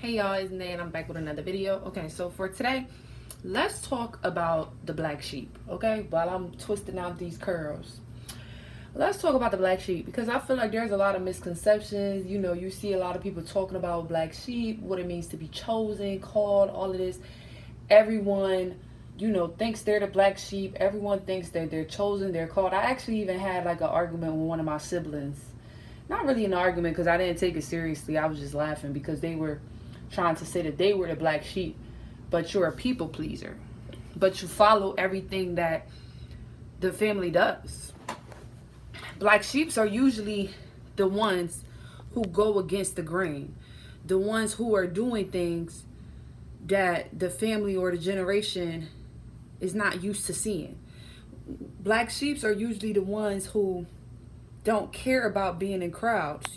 Hey y'all, it's Nay and I'm back with another video. Okay, so for today, let's talk about the black sheep, okay? While I'm twisting out these curls. Let's talk about the black sheep because I feel like there's a lot of misconceptions. You know, you see a lot of people talking about black sheep, what it means to be chosen, called, all of this. Everyone, thinks they're the black sheep. Everyone thinks that they're chosen, they're called. I actually even had like an argument with one of my siblings. Not really an argument because I didn't take it seriously. I was just laughing because they were trying to say that they were the black sheep, but you're a people pleaser. But you follow everything that the family does. Black sheeps are usually the ones who go against the grain, the ones who are doing things that the family or the generation is not used to seeing. Black sheeps are usually the ones who don't care about being in crowds,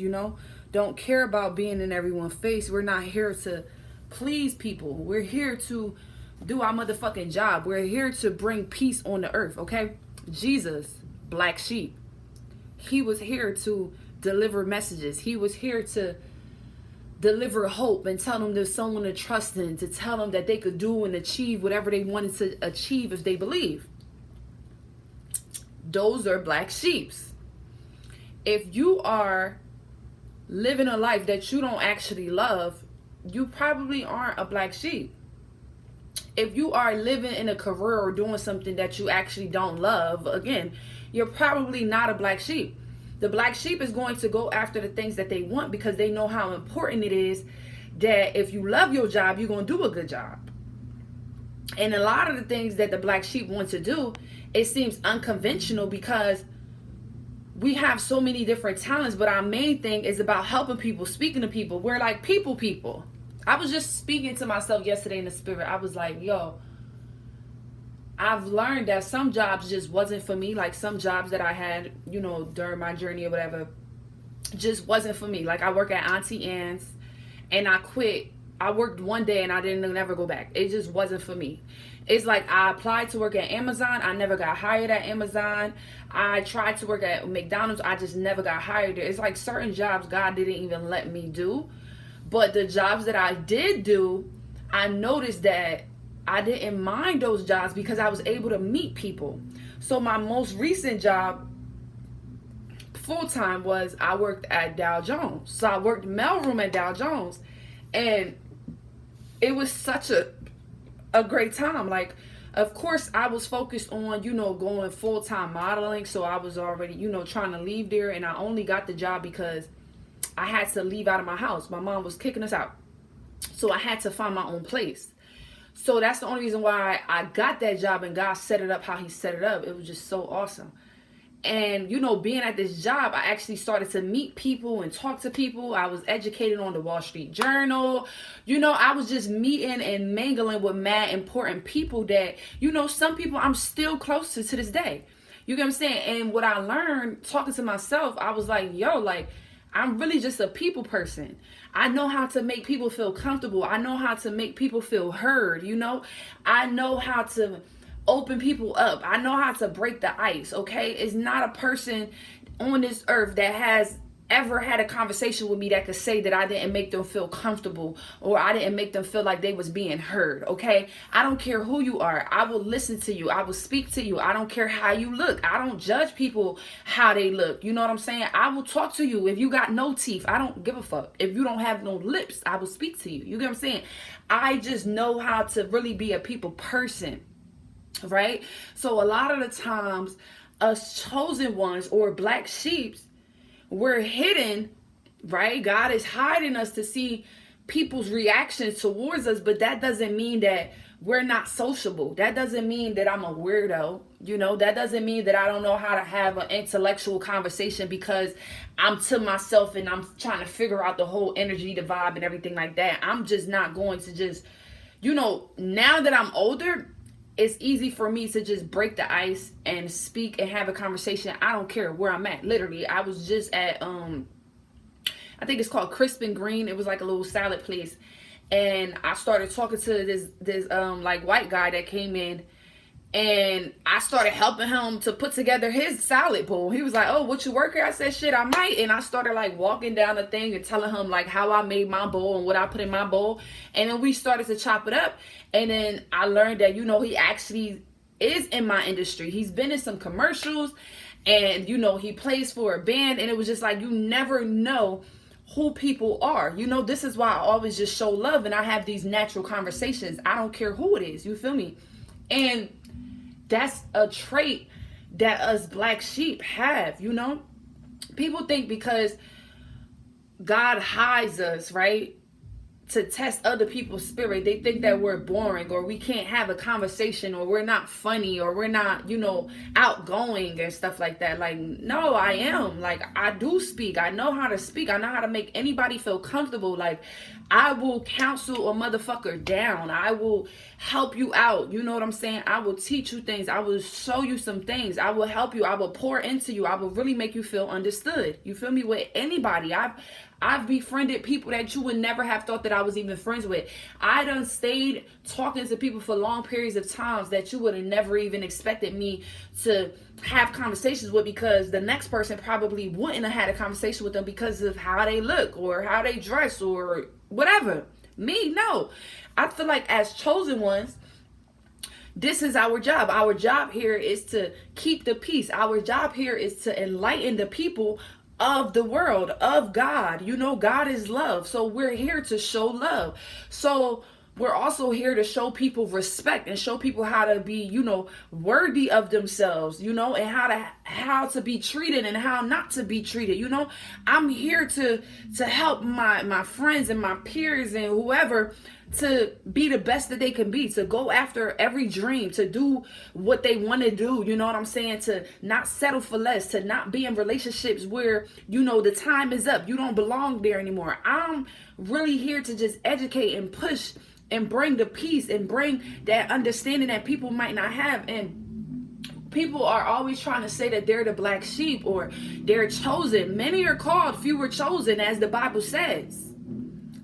don't care about being in everyone's face. We're not here to please people. We're here to do our motherfucking job. We're here to bring peace on the earth, okay? Jesus, black sheep. He was here to deliver messages. He was here to deliver hope and tell them there's someone to trust in, to tell them that they could do and achieve whatever they wanted to achieve if they believe. Those are black sheeps. If you are living a life that you don't actually love, you probably aren't a black sheep. If you are living in a career or doing something that you actually don't love, again, you're probably not a black sheep. The black sheep is going to go after the things that they want because they know how important it is that if you love your job, you're going to do a good job. And a lot of the things that the black sheep want to do, it seems unconventional because we have so many different talents, but our main thing is about helping people, speaking to people. We're like people. I was just speaking to myself yesterday in the spirit. I was like, yo, I've learned that some jobs just wasn't for me. Like some jobs that I had, during my journey or whatever, just wasn't for me. Like I work at Auntie Ant's and I quit. I worked one day and I didn't never go back. It just wasn't for me. It's like I applied to work at Amazon. I never got hired at Amazon. I tried to work at McDonald's. I just never got hired there. It's like certain jobs God didn't even let me do. But the jobs that I did do, I noticed that I didn't mind those jobs because I was able to meet people. So my most recent job full-time was I worked at Dow Jones. So I worked mailroom at Dow Jones. And it was such a great time. Like, of course, I was focused on, going full-time modeling. So I was already, trying to leave there. And I only got the job because I had to leave out of my house. My mom was kicking us out. So I had to find my own place. So that's the only reason why I got that job and God set it up how he set it up. It was just so awesome. And, being at this job, I actually started to meet people and talk to people. I was educated on the Wall Street Journal. I was just meeting and mingling with mad important people that, some people I'm still close to this day. You get what I'm saying? And what I learned talking to myself, I was like, yo, like, I'm really just a people person. I know how to make people feel comfortable. I know how to make people feel heard, I know how to open people up. I know how to break the ice, okay? It's not a person on this earth that has ever had a conversation with me that could say that I didn't make them feel comfortable or I didn't make them feel like they was being heard, okay? I don't care who you are. I will listen to you. I will speak to you. I don't care how you look. I don't judge people how they look. You know what I'm saying? I will talk to you. If you got no teeth, I don't give a fuck. If you don't have no lips, I will speak to you. You get what I'm saying? I just know how to really be a people person, right? So a lot of the times, us chosen ones or black sheeps, we're hidden, right? God is hiding us to see people's reactions towards us, but that doesn't mean that we're not sociable. That doesn't mean that I'm a weirdo. That doesn't mean that I don't know how to have an intellectual conversation because I'm to myself and I'm trying to figure out the whole energy, the vibe and everything like that. I'm just not going to just, now that I'm older, it's easy for me to just break the ice and speak and have a conversation. I don't care where I'm at. Literally, I was just at, I think it's called Crisp and Green. It was like a little salad place. And I started talking to this like white guy that came in And I started helping him to put together his salad bowl. He was like, oh, what, you work here? I said, shit, I might. And I started like walking down the thing and telling him like how I made my bowl and what I put in my bowl. And then we started to chop it up. And then I learned that, you know, he actually is in my industry. He's been in some commercials, and, you know, he plays for a band. And it was just like, you never know who people are. You know, this is why I always just show love and I have these natural conversations. I don't care who it is. You feel me? And that's a trait that us black sheep have, you know? People think because God hides us, right, to test other people's spirit, they think that we're boring, or we can't have a conversation, or we're not funny, or we're not, you know, outgoing and stuff like that. Like, no, I am. Like, I do speak. I know how to speak. I know how to make anybody feel comfortable. Like, I will counsel a motherfucker down. I will help you out. You know what I'm saying? I will teach you things. I will show you some things. I will help you. I will pour into you. I will really make you feel understood. You feel me? With anybody. I've befriended people that you would never have thought that I was even friends with. I done stayed talking to people for long periods of times that you would have never even expected me to have conversations with, because the next person probably wouldn't have had a conversation with them because of how they look or how they dress or whatever. Me, no. I feel like as chosen ones, this is our job. Our job here is to keep the peace. Our job here is to enlighten the people of the world, of God. You know, God is love. So we're here to show love. So we're also here to show people respect and show people how to be, you know, worthy of themselves, you know, and how to be treated and how not to be treated. You know, I'm here to help my friends and my peers and whoever to be the best that they can be, to go after every dream, to do what they want to do, you know what I'm saying, to not settle for less, to not be in relationships where, you know, the time is up, you don't belong there anymore. I'm really here to just educate and push and bring the peace and bring that understanding that people might not have. And people are always trying to say that they're the black sheep or they're chosen. Many are called, few are chosen, as the Bible says.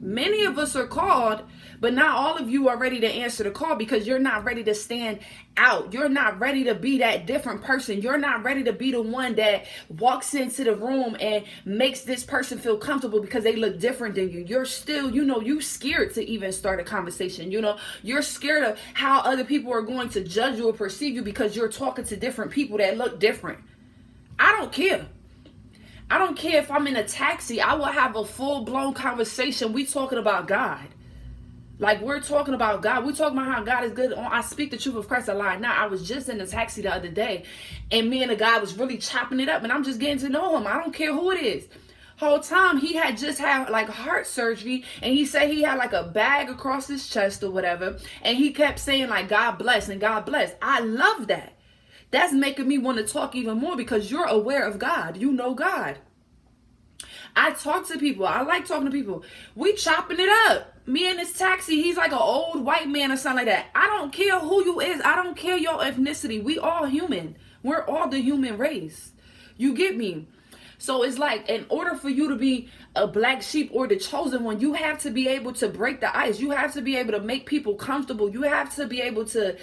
Many of us are called, but not all of you are ready to answer the call, because you're not ready to stand out. You're not ready to be that different person. You're not ready to be the one that walks into the room and makes this person feel comfortable because they look different than you. You're still, you know, you scared to even start a conversation. You know, you're scared of how other people are going to judge you or perceive you because you're talking to different people that look different. I don't care. I don't care if I'm in a taxi. I will have a full-blown conversation. We talking about God. Like, we're talking about God. We're talking about how God is good. I speak the truth of Christ, I lie not. I was just in a taxi the other day, and me and the guy was really chopping it up, and I'm just getting to know him. I don't care who it is. Whole time, he had just had like heart surgery, and he said he had like a bag across his chest or whatever, and he kept saying like, God bless and God bless. I love that. That's making me want to talk even more, because you're aware of God. You know God. I talk to people. I like talking to people. We chopping it up. Me in this taxi, he's like an old white man or something like that. I don't care who you is. I don't care your ethnicity. We all human. We're all the human race. You get me? So it's like, in order for you to be a black sheep or the chosen one, you have to be able to break the ice. You have to be able to make people comfortable. You have to be able to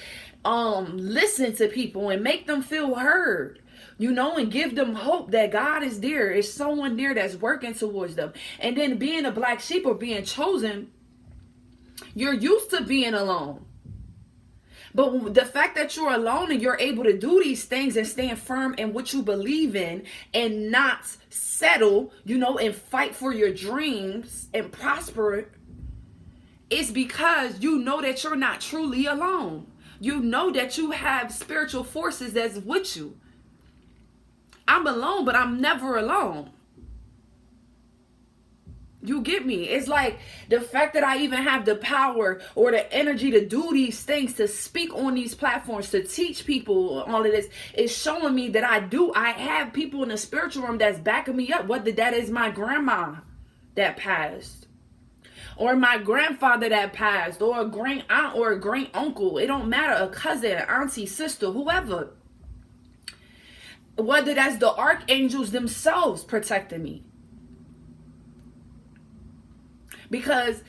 listen to people and make them feel heard, you know, and give them hope that God is there. It's someone there that's working towards them. And then being a black sheep or being chosen, you're used to being alone. But the fact that you're alone and you're able to do these things and stand firm in what you believe in and not settle, you know, and fight for your dreams and prosper, it's because you know that you're not truly alone. You know that you have spiritual forces that's with you. I'm alone, but I'm never alone. You get me? It's like the fact that I even have the power or the energy to do these things, to speak on these platforms, to teach people all of this, is showing me that I have people in the spiritual realm that's backing me up. Whether that is my grandma that passed, or my grandfather that passed, or a great aunt or a great uncle. It don't matter. A cousin, auntie, sister, whoever. Whether that's the archangels themselves protecting me. Because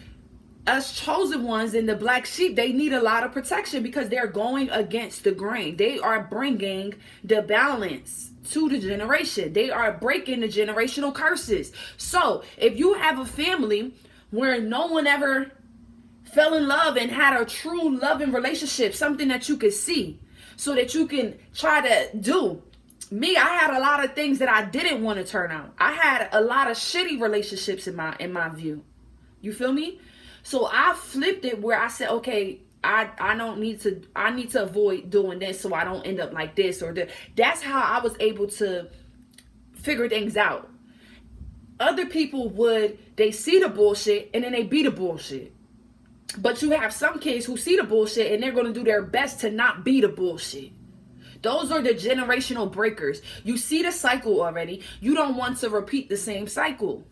us chosen ones and the black sheep, they need a lot of protection because they're going against the grain. They are bringing the balance to the generation. They are breaking the generational curses. So if you have a family where no one ever fell in love and had a true loving relationship, something that you could see so that you can try to do. Me, I had a lot of things that I didn't want to turn out. I had a lot of shitty relationships in my view. You feel me? So I flipped it where I said, okay, I need to avoid doing this so I don't end up like this or that. That's how I was able to figure things out. Other people they see the bullshit and then they be the bullshit. But you have some kids who see the bullshit and they're going to do their best to not be the bullshit. Those are the generational breakers. You see the cycle already. You don't want to repeat the same cycle.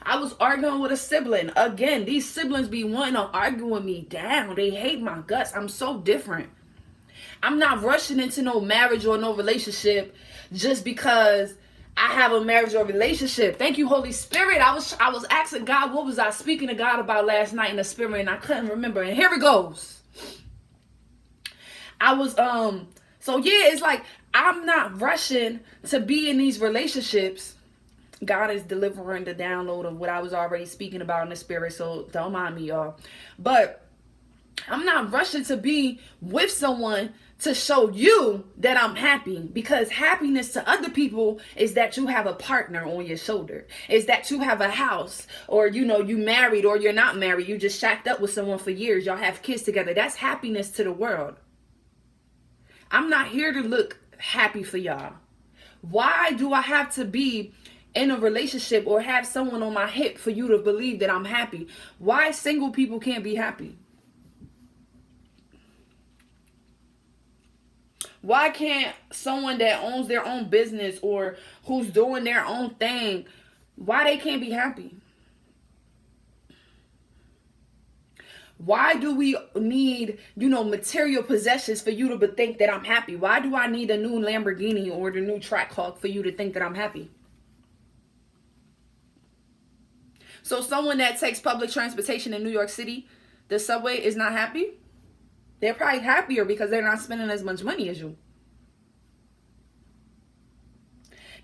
I was arguing with a sibling. Again, these siblings be wanting to argue with me down. They hate my guts. I'm so different. I'm not rushing into no marriage or no relationship just because I have a marriage or relationship. Thank you, Holy Spirit. I was asking God, what was I speaking to God about last night in the spirit, and I couldn't remember. And here it goes. I was so yeah, it's like I'm not rushing to be in these relationships. God is delivering the download of what I was already speaking about in the spirit, so don't mind me, y'all. But I'm not rushing to be with someone to show you that I'm happy, because happiness to other people is that you have a partner on your shoulder, is that you have a house, or you married, or you're not married, you just shacked up with someone for years, y'all have kids together. That's happiness to the world. I'm not here to look happy for y'all. Why do I have to be in a relationship or have someone on my hip for you to believe that I'm happy? Why single people can't be happy? Why can't someone that owns their own business or who's doing their own thing, why they can't be happy? Why do we need, material possessions for you to think that I'm happy? Why do I need a new Lamborghini or the new Trackhawk for you to think that I'm happy? So someone that takes public transportation in New York City, the subway, is not happy? They're probably happier because they're not spending as much money as you.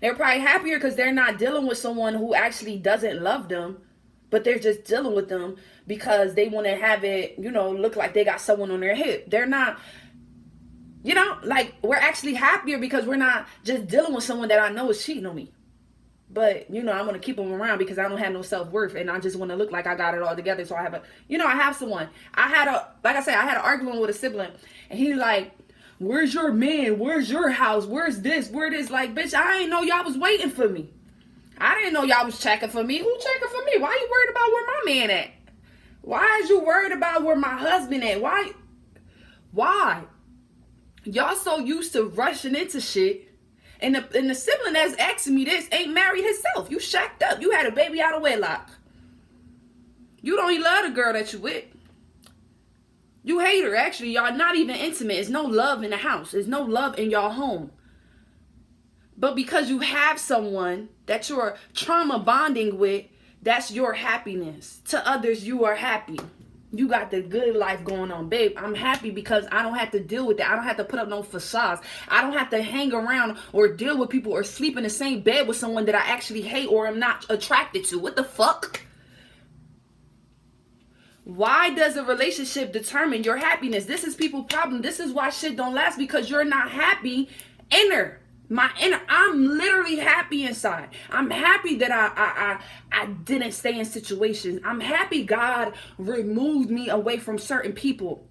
They're probably happier because they're not dealing with someone who actually doesn't love them, but they're just dealing with them because they want to have it, look like they got someone on their hip. They're not, we're actually happier because we're not just dealing with someone that I know is cheating on me. But, I'm going to keep them around because I don't have no self-worth and I just want to look like I got it all together. So I have I have someone. I had an argument with a sibling and he's like, where's your man? Where's your house? Where's this? Where this? Like, bitch, I didn't know y'all was waiting for me. I didn't know y'all was checking for me. Who checking for me? Why you worried about where my man at? Why is you worried about where my husband at? Why? Y'all so used to rushing into shit. And the sibling that's asking me this ain't married himself. You shacked up. You had a baby out of wedlock. You don't even love the girl that you with. You hate her. Actually, y'all not even intimate. There's no love in the house. There's no love in y'all home. But because you have someone that you're trauma bonding with, that's your happiness. To others, you are happy. You got the good life going on, babe. I'm happy because I don't have to deal with that. I don't have to put up no facades. I don't have to hang around or deal with people or sleep in the same bed with someone that I actually hate or am not attracted to. What the fuck? Why does a relationship determine your happiness? This is people's problem. This is why shit don't last, because you're not happy I'm literally happy inside. I'm happy that I didn't stay in situations. I'm happy God removed me away from certain people,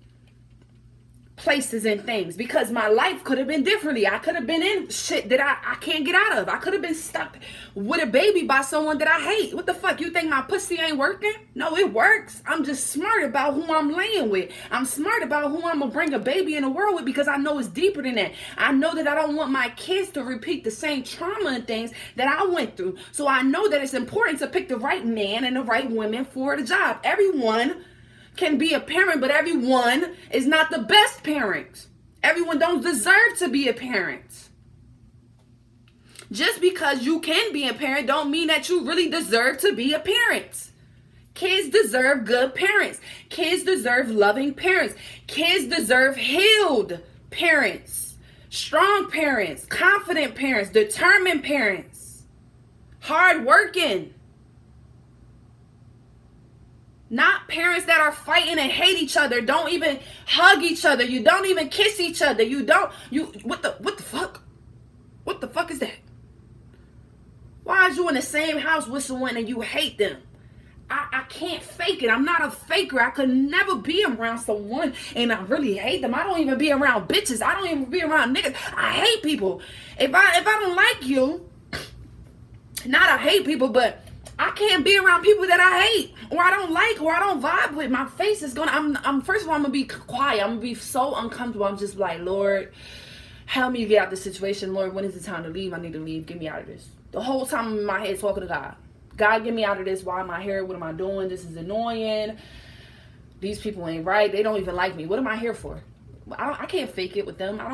places, and things, because my life could have been differently. I could have been in shit that I can't get out of. I could have been stuck with a baby by someone that I hate. What the fuck? You think my pussy ain't working? No, it works. I'm just smart about who I'm laying with. I'm smart about who I'm gonna bring a baby in the world with, because I know it's deeper than that. I know that I don't want my kids to repeat the same trauma and things that I went through. So I know that it's important to pick the right man and the right women for the job. Everyone can be a parent, but everyone is not the best parent. Everyone don't deserve to be a parent. Just because you can be a parent don't mean that you really deserve to be a parent. Kids deserve good parents. Kids deserve loving parents. Kids deserve healed parents, strong parents, confident parents, determined parents, hardworking. Not parents that are fighting and hate each other, don't even hug each other, you don't even kiss each other, what the fuck? What the fuck is that? Why is you in the same house with someone and you hate them? I can't fake it. I'm not a faker. I could never be around someone and I really hate them. I don't even be around bitches. I don't even be around niggas. I hate people. If I don't like you, not I hate people, but I can't be around people that I hate or I don't like or I don't vibe with. My face is gonna, I'm first of all, I'm gonna be quiet. I'm gonna be so uncomfortable. I'm just like, Lord, help me get out of this situation. Lord, when is the time to leave? I need to leave. Get me out of this. The whole time I'm in my head talking to God. God, get me out of this. Why am I here? What am I doing? This is annoying. These people ain't right. They don't even like me. What am I here for? I can't fake it with them. I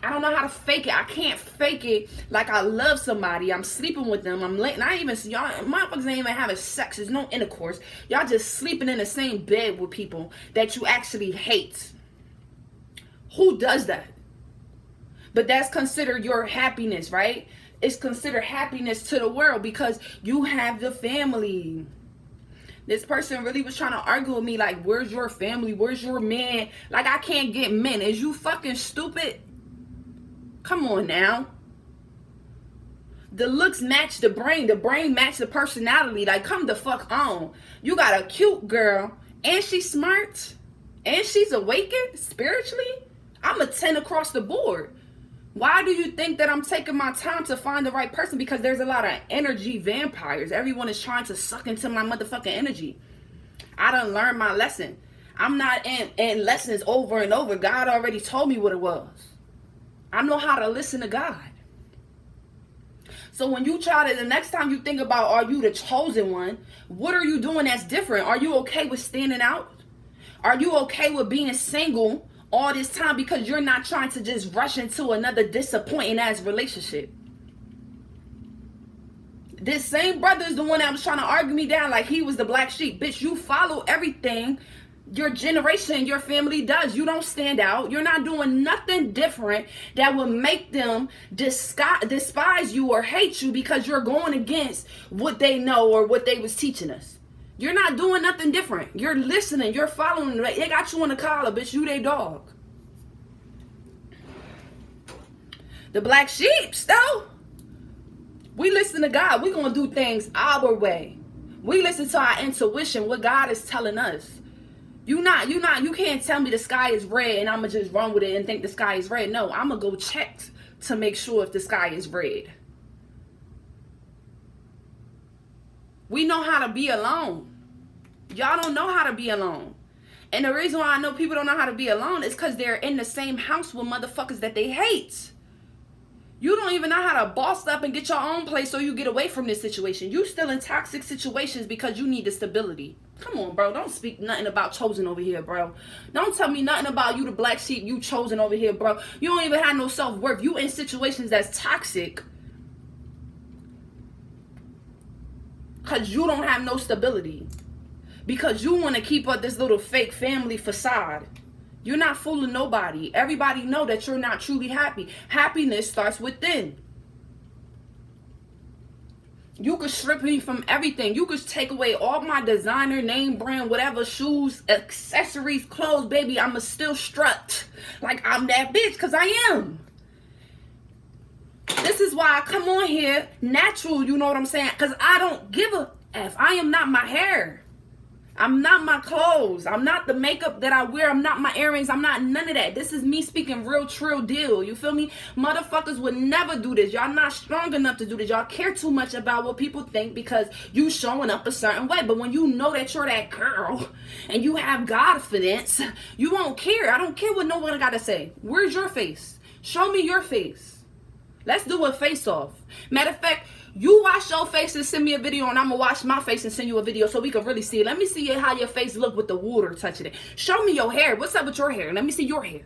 don't know how to fake it. I can't fake it like I love somebody. I'm sleeping with them. I'm late. Not even, y'all, motherfuckers ain't even having sex. There's no intercourse. Y'all just sleeping in the same bed with people that you actually hate. Who does that? But that's considered your happiness, right? It's considered happiness to the world because you have the family. This person really was trying to argue with me like, where's your family? Where's your man? Like, I can't get men. Is you fucking stupid? Come on now. The looks match the brain match the personality. Like, come the fuck on. You got a cute girl and she's smart and she's awakened spiritually. I'm a 10 across the board. Why do you think that I'm taking my time to find the right person? Because there's a lot of energy vampires. Everyone is trying to suck into my motherfucking energy. I done learned my lesson. I'm not in lessons over and over. God already told me what it was. I know how to listen to God. So when you try to, the next time you think about, are you the chosen one? What are you doing that's different? Are you okay with standing out? Are you okay with being single all this time because you're not trying to just rush into another disappointing ass relationship? This same brother is the one that was trying to argue me down like he was the black sheep. Bitch, you follow everything your generation, your family does. You don't stand out. You're not doing nothing different that would make them despise you or hate you because you're going against what they know or what they was teaching us. You're not doing nothing different. You're listening. You're following. They got you in the collar, bitch. You they dog. The black sheeps, though. We listen to God. We're going to do things our way. We listen to our intuition, what God is telling us. You can't tell me the sky is red and I'm going to just run with it and think the sky is red. No, I'm going to go check to make sure if the sky is red. We know how to be alone. Y'all don't know how to be alone. And the reason why I know people don't know how to be alone is because they're in the same house with motherfuckers that they hate. You don't even know how to boss up and get your own place so you get away from this situation. You still in toxic situations because you need the stability. Come on, bro. Don't speak nothing about chosen over here, bro. Don't tell me nothing about you, the black sheep, you chosen over here, bro. You don't even have no self-worth. You in situations that's toxic because you don't have no stability. Because you want to keep up this little fake family facade. You're not fooling nobody. Everybody know that you're not truly happy. Happiness starts within. You could strip me from everything. You could take away all my designer, name brand, whatever, shoes, accessories, clothes, baby. I'ma still strut like I'm that bitch because I am. This is why I come on here natural, you know what I'm saying? Because I don't give a F. I am not my hair. I'm not my clothes. I'm not the makeup that I wear. I'm not my earrings. I'm not none of that. This is me speaking real, true deal. You feel me? Motherfuckers would never do this. Y'all not strong enough to do this. Y'all care too much about what people think because you showing up a certain way. But when you know that you're that girl and you have confidence, you won't care. I don't care what no one got to say. Where's your face? Show me your face. Let's do a face off. Matter of fact, you wash your face and send me a video and I'm going to wash my face and send you a video so we can really see it. Let me see how your face look with the water touching it. Show me your hair. What's up with your hair? Let me see your hair.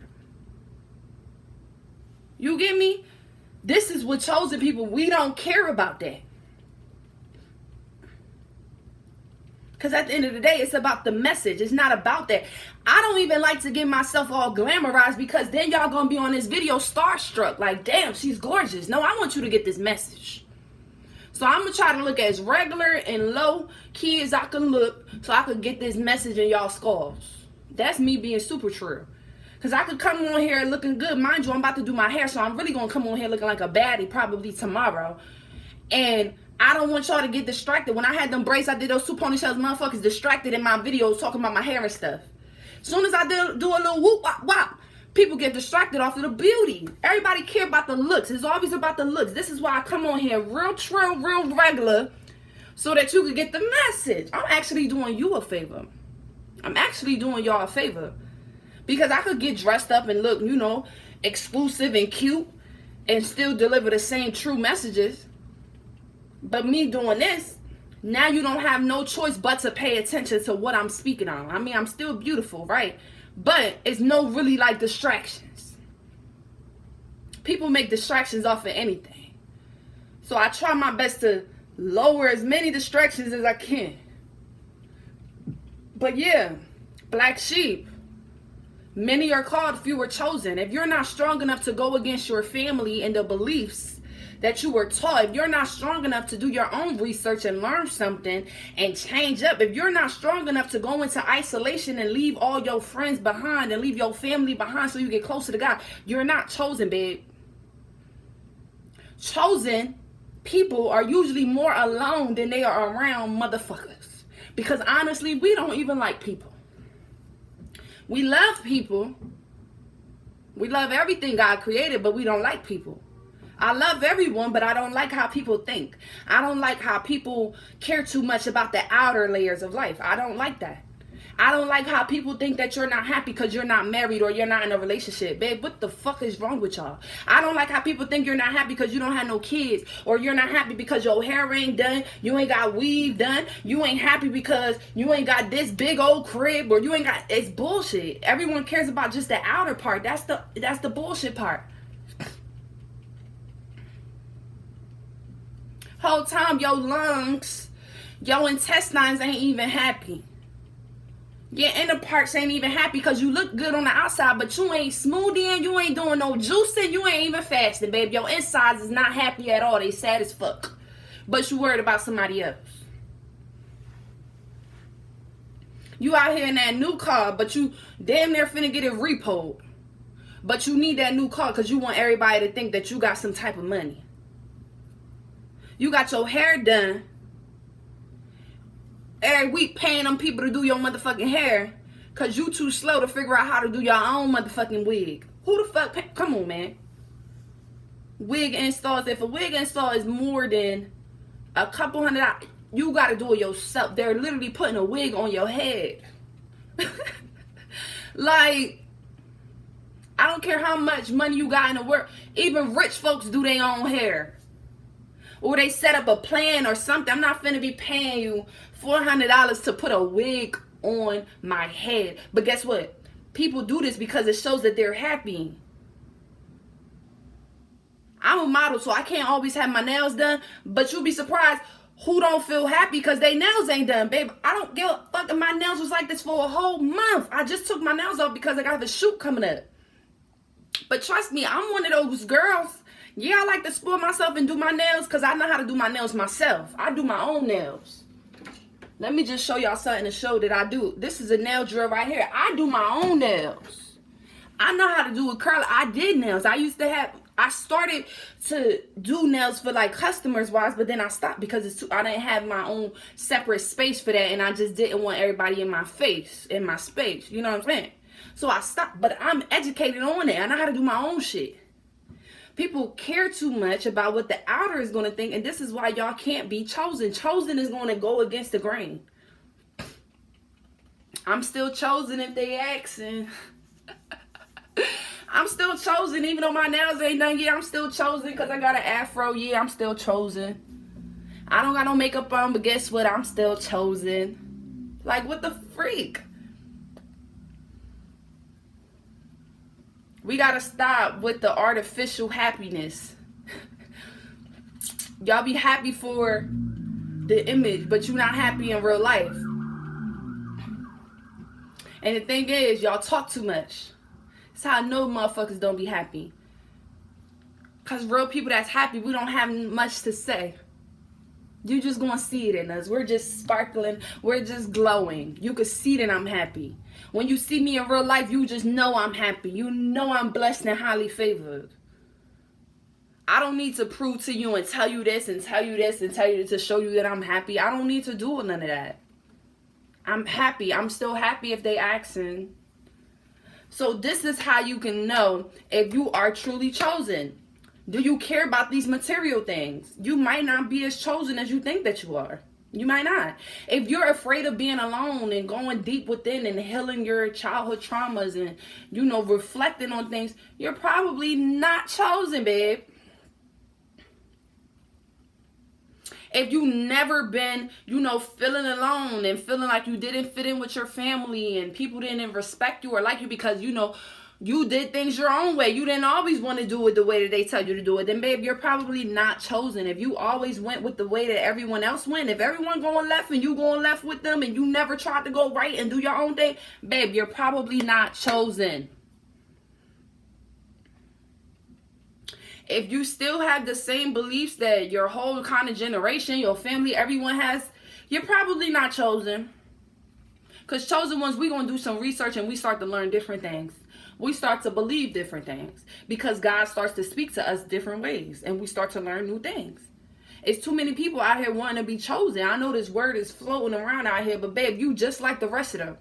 You get me? This is what chosen people, we don't care about that. Because at the end of the day, it's about the message. It's not about that. I don't even like to get myself all glamorized, because then y'all gonna be on this video starstruck. Like, damn, she's gorgeous. No, I want you to get this message. So I'm gonna try to look as regular and low key as I can look, so I could get this message in y'all skulls. That's me being super true. Because I could come on here looking good. Mind you, I'm about to do my hair, so I'm really gonna come on here looking like a baddie probably tomorrow. And I don't want y'all to get distracted. When I had them braids, I did those 2 ponytails, motherfuckers distracted in my videos talking about my hair and stuff. As soon as I do a little whoop, wop, wop, people get distracted off of the beauty. Everybody care about the looks. It's always about the looks. This is why I come on here real trill, real regular, so that you can get the message. I'm actually doing you a favor. I'm actually doing y'all a favor. Because I could get dressed up and look, you know, exclusive and cute and still deliver the same true messages. But me doing this, now you don't have no choice but to pay attention to what I'm speaking on. I mean, I'm still beautiful, right? But it's no really like distractions. People make distractions off of anything. So I try my best to lower as many distractions as I can. But yeah, black sheep. Many are called, few are chosen. If you're not strong enough to go against your family and the beliefs that you were taught, if you're not strong enough to do your own research and learn something and change up, if you're not strong enough to go into isolation and leave all your friends behind and leave your family behind so you get closer to God, you're not chosen, babe. Chosen people are usually more alone than they are around motherfuckers. Because honestly, we don't even like people. We love people. We love everything God created, but we don't like people. I love everyone, but I don't like how people think. I don't like how people care too much about the outer layers of life. I don't like that. I don't like how people think that you're not happy because you're not married or you're not in a relationship. Babe, what the fuck is wrong with y'all? I don't like how people think you're not happy because you don't have no kids, or you're not happy because your hair ain't done, you ain't got weave done, you ain't happy because you ain't got this big old crib, or you ain't got, it's bullshit. Everyone cares about just the outer part. That's the bullshit part. Whole time your lungs, your intestines ain't even happy. Your inner parts ain't even happy because you look good on the outside, but you ain't smoothing, you ain't doing no juicing, you ain't even fasting, babe. Your insides is not happy at all. They sad as fuck. But you worried about somebody else. You out here in that new car, but you damn near finna get it repoed. But you need that new car because you want everybody to think that you got some type of money. You got your hair done every week, paying them people to do your motherfucking hair because you too slow to figure out how to do your own motherfucking wig. Who the fuck come on, man. Wig installs, if a wig install is more than a couple $100, you got to do it yourself. They're literally putting a wig on your head. Like, I don't care how much money you got in the world. Even rich folks do their own hair. Or they set up a plan or something. I'm not finna be paying you $400 to put a wig on my head. But guess what? People do this because it shows that they're happy. I'm a model, so I can't always have my nails done. But you'll be surprised who don't feel happy because they nails ain't done. Babe, I don't give a fuck if my nails was like this for a whole month. I just took my nails off because I got the shoot coming up. But trust me, I'm one of those girls. Yeah, I like to spoil myself and do my nails because I know how to do my nails myself. I do my own nails. Let me just show y'all something to show that I do. This is a nail drill right here. I do my own nails. I know how to do a curl. I did nails. I started to do nails for like customers wise, but then I stopped because I didn't have my own separate space for that, and I just didn't want everybody in my face, in my space. You know what I'm saying? So I stopped, but I'm educated on it. I know how to do my own shit. People care too much about what the outer is going to think, and this is why y'all can't be chosen. Chosen is going to go against the grain. I'm still chosen if they asking. I'm still chosen even though my nails ain't done yet. I'm still chosen because I got an afro. Yeah, I'm still chosen. I don't got no makeup on, but guess what? I'm still chosen. Like, what the freak? We gotta stop with the artificial happiness. Y'all be happy for the image, but you're not happy in real life. And the thing is, y'all talk too much. That's how I know motherfuckers don't be happy. Because real people that's happy, we don't have much to say. You just gonna see it in us. We're just sparkling. We're just glowing. You can see that I'm happy. When you see me in real life, you just know I'm happy. You know I'm blessed and highly favored. I don't need to prove to you and tell you this and tell you this and tell you to show you that I'm happy. I don't need to do none of that. I'm happy. I'm still happy if they asking. So this is how you can know if you are truly chosen. Do you care about these material things? You might not be as chosen as you think that you are. You might not. If you're afraid of being alone and going deep within and healing your childhood traumas and, reflecting on things, you're probably not chosen, babe. If you never been, feeling alone and feeling like you didn't fit in with your family and people didn't respect you or like you because, you did things your own way. You didn't always want to do it the way that they tell you to do it. Then, babe, you're probably not chosen. If you always went with the way that everyone else went, if everyone going left and you going left with them and you never tried to go right and do your own thing, babe, you're probably not chosen. If you still have the same beliefs that your whole kind of generation, your family, everyone has, you're probably not chosen. Because chosen ones, we're going to do some research and we start to learn different things. We start to believe different things because God starts to speak to us different ways and we start to learn new things. It's too many people out here wanting to be chosen. I know this word is floating around out here, but babe, you just like the rest of them.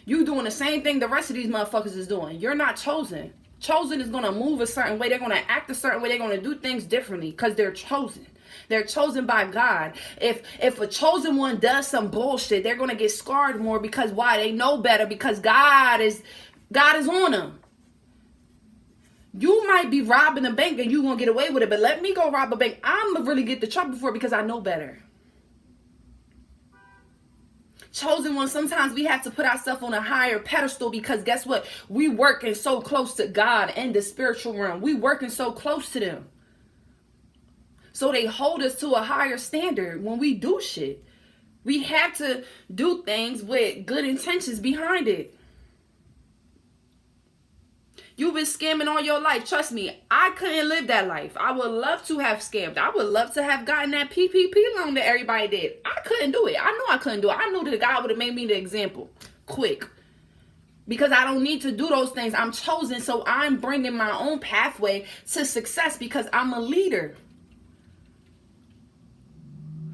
You doing the same thing the rest of these motherfuckers is doing. You're not chosen. Chosen is going to move a certain way. They're going to act a certain way. They're going to do things differently because they're chosen. They're chosen by God. If a chosen one does some bullshit, they're going to get scarred more because why? They know better because God is on them. You might be robbing a bank and you going to get away with it, but let me go rob a bank. I'm going to really get the trouble for it because I know better. Chosen ones, sometimes we have to put ourselves on a higher pedestal because guess what? We working so close to God and the spiritual realm. We working so close to them. So they hold us to a higher standard when we do shit. We have to do things with good intentions behind it. You've been scamming all your life. Trust me, I couldn't live that life. I would love to have scammed. I would love to have gotten that PPP loan that everybody did. I couldn't do it. I know I couldn't do it. I knew that God would have made me the example quick. Because I don't need to do those things. I'm chosen, so I'm bringing my own pathway to success because I'm a leader.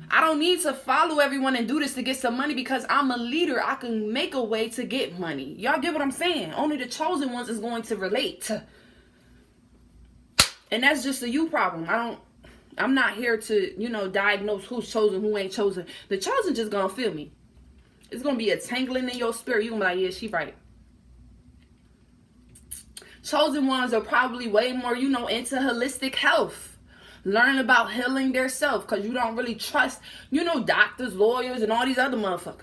I don't need to follow everyone and do this to get some money because I'm a leader. I can make a way to get money. Y'all get what I'm saying? Only the chosen ones is going to relate. And that's just a you problem. I'm not here to, diagnose who's chosen, who ain't chosen. The chosen just gonna feel me. It's gonna be a tangling in your spirit. You're gonna be like, yeah, she right. Chosen ones are probably way more, into holistic health. Learn about healing their self because you don't really trust, doctors, lawyers, and all these other motherfuckers.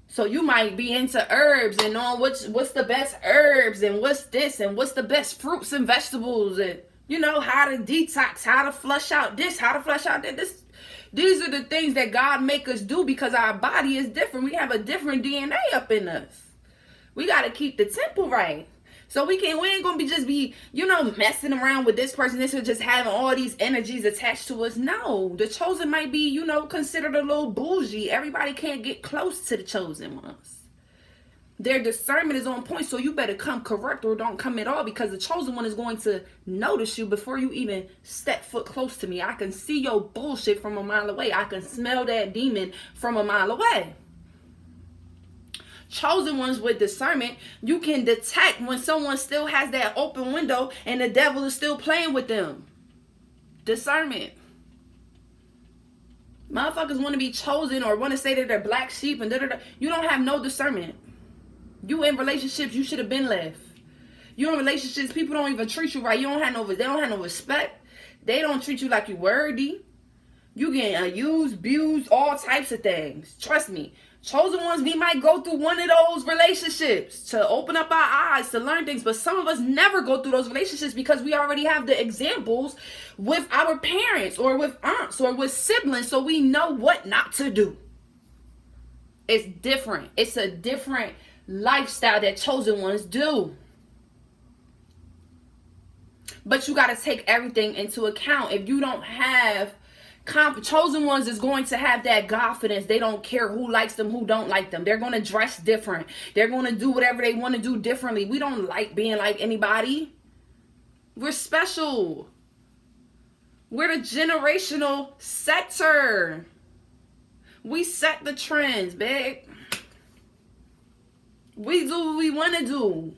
So you might be into herbs and on what's the best herbs and what's this and what's the best fruits and vegetables and, how to detox, how to flush out this, how to flush out that. These are the things that God make us do because our body is different. We have a different DNA up in us. We got to keep the temple right. So we ain't gonna be messing around with this person. This is just having all these energies attached to us. No, the chosen might be, considered a little bougie. Everybody can't get close to the chosen ones. Their discernment is on point, so you better come correct or don't come at all because the chosen one is going to notice you before you even step foot close to me. I can see your bullshit from a mile away. I can smell that demon from a mile away. Chosen ones with discernment, you can detect when someone still has that open window and the devil is still playing with them. Discernment. Motherfuckers want to be chosen or want to say that they're black sheep and da-da-da. You don't have no discernment. You in relationships, you should have been left. You in relationships, people don't even treat you right. They don't have no respect. They don't treat you like you worthy. You getting used, abused, all types of things. Trust me. Chosen ones, we might go through one of those relationships to open up our eyes, to learn things. But some of us never go through those relationships because we already have the examples with our parents or with aunts or with siblings. So we know what not to do. It's different. It's a different lifestyle that chosen ones do. But you got to take everything into account. If you don't have chosen ones is going to have that confidence. They don't care who likes them, who don't like them. They're going to dress different. They're going to do whatever they want to do differently. We don't like being like anybody. We're special. We're the generational setter. We set the trends, babe. We do what we want to do.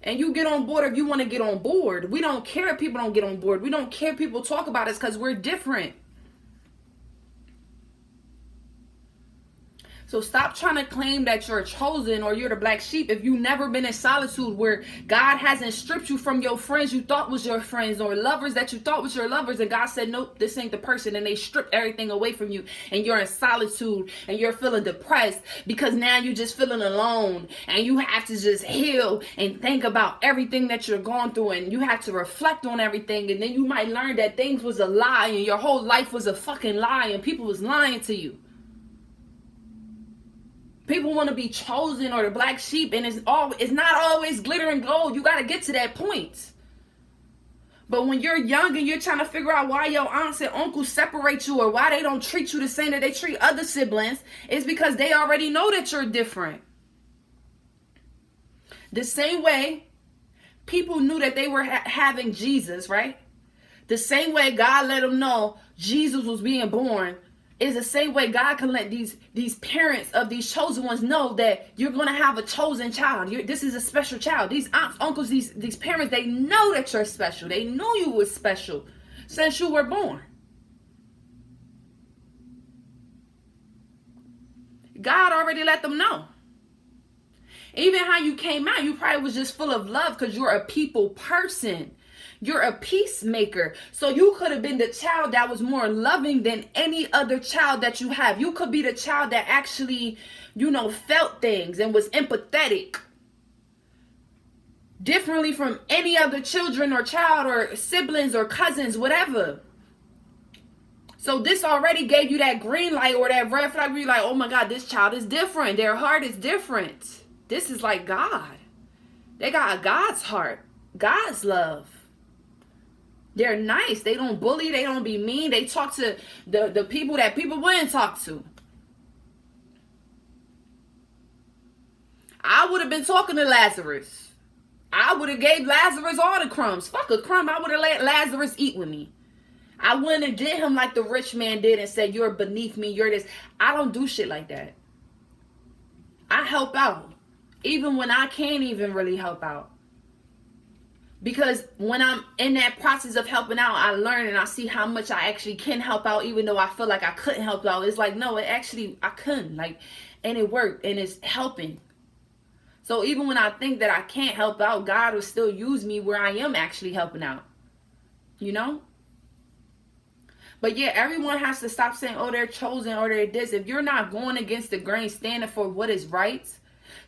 And you get on board if you want to get on board. We don't care if people don't get on board. We don't care if people talk about us because we're different. So stop trying to claim that you're chosen or you're the black sheep if you've never been in solitude where God hasn't stripped you from your friends you thought was your friends or lovers that you thought was your lovers, and God said, nope, this ain't the person, and they stripped everything away from you and you're in solitude and you're feeling depressed because now you're just feeling alone and you have to just heal and think about everything that you're going through and you have to reflect on everything, and then you might learn that things was a lie and your whole life was a fucking lie and people was lying to you. People want to be chosen or the black sheep, and it's not always glitter and gold. You got to get to that point. But when you're young and you're trying to figure out why your aunts and uncles separate you or why they don't treat you the same that they treat other siblings, it's because they already know that you're different. The same way people knew that they were having Jesus, right? The same way God let them know Jesus was being born is the same way God can let these parents of these chosen ones know that you're going to have a chosen child. This is a special child. These aunts, uncles, these parents, they know that you're special. They know you were special since you were born. God already let them know. Even how you came out, you probably was just full of love because you're a people person. You're a peacemaker. So you could have been the child that was more loving than any other child that you have. You could be the child that actually, felt things and was empathetic. Differently from any other children or child or siblings or cousins, whatever. So this already gave you that green light or that red flag where you're like, oh my God, this child is different. Their heart is different. This is like God. They got God's heart. God's love. They're nice. They don't bully. They don't be mean. They talk to the people that people wouldn't talk to. I would have been talking to Lazarus. I would have gave Lazarus all the crumbs. Fuck a crumb. I would have let Lazarus eat with me. I wouldn't have did him like the rich man did and said, you're beneath me. You're this. I don't do shit like that. I help out. Even when I can't even really help out. Because when I'm in that process of helping out, I learn and I see how much I actually can help out, even though I feel like I couldn't help out. It's like, no, I couldn't. And it worked and it's helping. So even when I think that I can't help out, God will still use me where I am actually helping out. But yeah, everyone has to stop saying, oh, they're chosen or they're this. If you're not going against the grain, standing for what is right,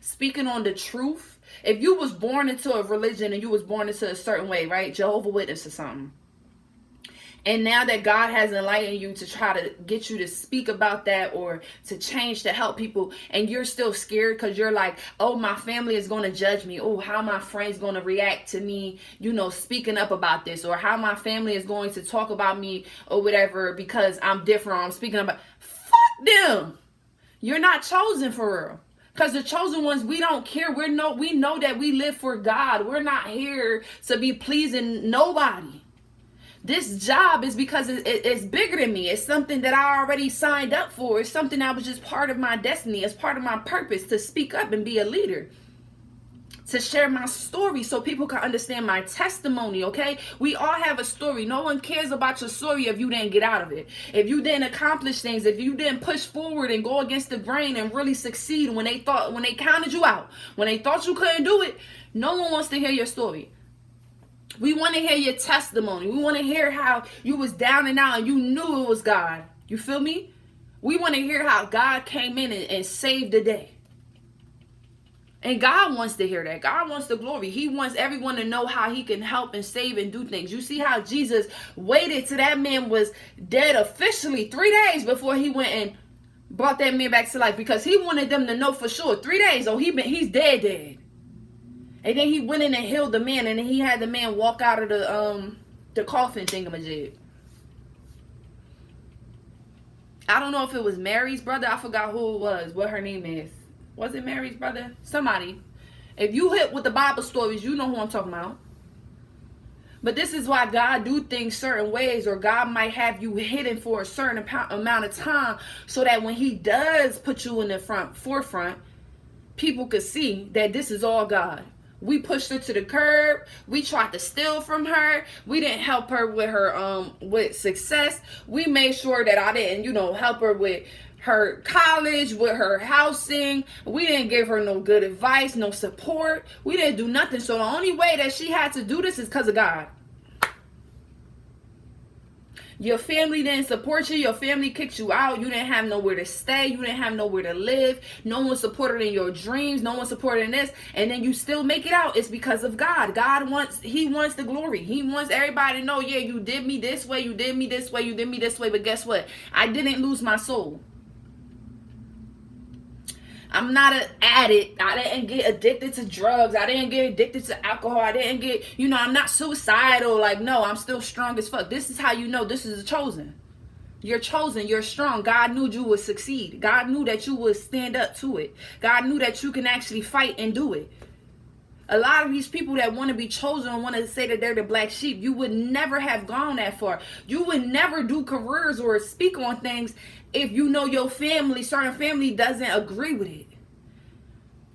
speaking on the truth. If you was born into a religion and you was born into a certain way, right? Jehovah's Witness or something. And now that God has enlightened you to try to get you to speak about that or to change to help people, and you're still scared because you're like, oh, my family is going to judge me. Oh, how my friends going to react to me, speaking up about this, or how my family is going to talk about me or whatever because I'm different or I'm speaking about. Fuck them. You're not chosen for real. Because the chosen ones, we don't care. We know that we live for God. We're not here to be pleasing nobody. This job is because it's bigger than me. It's something that I already signed up for. It's something that was just part of my destiny. It's part of my purpose to speak up and be a leader. To share my story so people can understand my testimony, okay? We all have a story. No one cares about your story if you didn't get out of it. If you didn't accomplish things, if you didn't push forward and go against the grain and really succeed when they counted you out, when they thought you couldn't do it, no one wants to hear your story. We want to hear your testimony. We want to hear how you was down and out and you knew it was God. You feel me? We want to hear how God came in and saved the day. And God wants to hear that. God wants the glory. He wants everyone to know how he can help and save and do things. You see how Jesus waited till that man was dead officially 3 days before he went and brought that man back to life because he wanted them to know for sure 3 days. Oh, he's dead. And then he went in and healed the man, and then he had the man walk out of the coffin thingamajig. I don't know if it was Mary's brother. I forgot who it was. What her name is. Was it Mary's brother? Somebody. If you hit with the Bible stories, you know who I'm talking about. But this is why God do things certain ways, or God might have you hidden for a certain amount of time, so that when he does put you in the forefront, people could see that this is all God. We pushed her to the curb. We tried to steal from her. We didn't help her with her with success. We made sure that I didn't, help her with her college, with her housing. We didn't give her no good advice, no support. We didn't do nothing. So the only way that she had to do this is because of God. Your family didn't support you. Your family kicked you out. You didn't have nowhere to stay. You didn't have nowhere to live. No one supported in your dreams. No one supported in this. And then you still make it out. It's because of God. He wants the glory. He wants everybody to know, yeah, you did me this way. You did me this way. You did me this way. But guess what? I didn't lose my soul. I'm not an addict. I didn't get addicted to drugs. I didn't get addicted to alcohol. I didn't get, I'm not suicidal. Like, no, I'm still strong as fuck. This is how you know this is a chosen. You're chosen. You're strong. God knew you would succeed. God knew that you would stand up to it. God knew that you can actually fight and do it. A lot of these people that want to be chosen and want to say that they're the black sheep, you would never have gone that far. You would never do careers or speak on things if you know your certain family doesn't agree with it.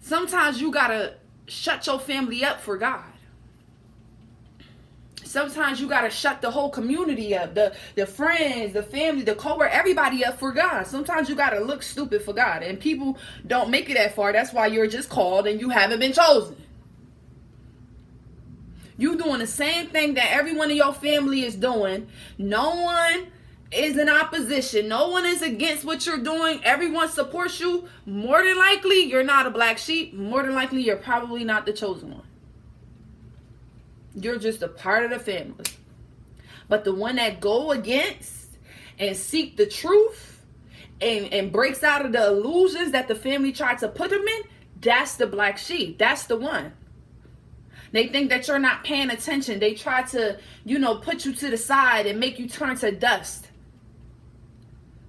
Sometimes you gotta shut your family up for God. Sometimes you gotta shut the whole community up, the friends, the family, the coworker, everybody up for God. Sometimes you gotta look stupid for God, and people don't make it that far. That's why you're just called and you haven't been chosen. You doing the same thing that everyone in your family is doing. No one is in opposition. No one is against what you're doing. Everyone supports you. More than likely, you're not a black sheep. More than likely, you're probably not the chosen one. You're just a part of the family. But the one that go against and seek the truth and breaks out of the illusions that the family tried to put them in, that's the black sheep. That's the one. They think that you're not paying attention. They try to, put you to the side and make you turn to dust.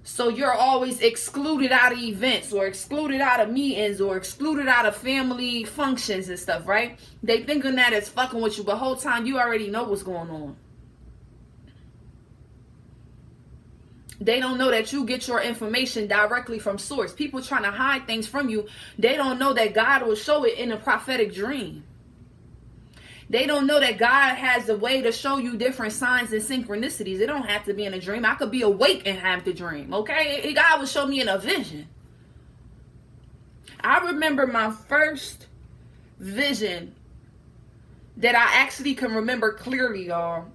So you're always excluded out of events, or excluded out of meetings, or excluded out of family functions and stuff, right? They thinking that it's fucking with you, but the whole time you already know what's going on. They don't know that you get your information directly from source. People trying to hide things from you. They don't know that God will show it in a prophetic dream. They don't know that God has a way to show you different signs and synchronicities. It don't have to be in a dream. I could be awake and have the dream, okay? God will show me in a vision. I remember my first vision that I actually can remember clearly, y'all.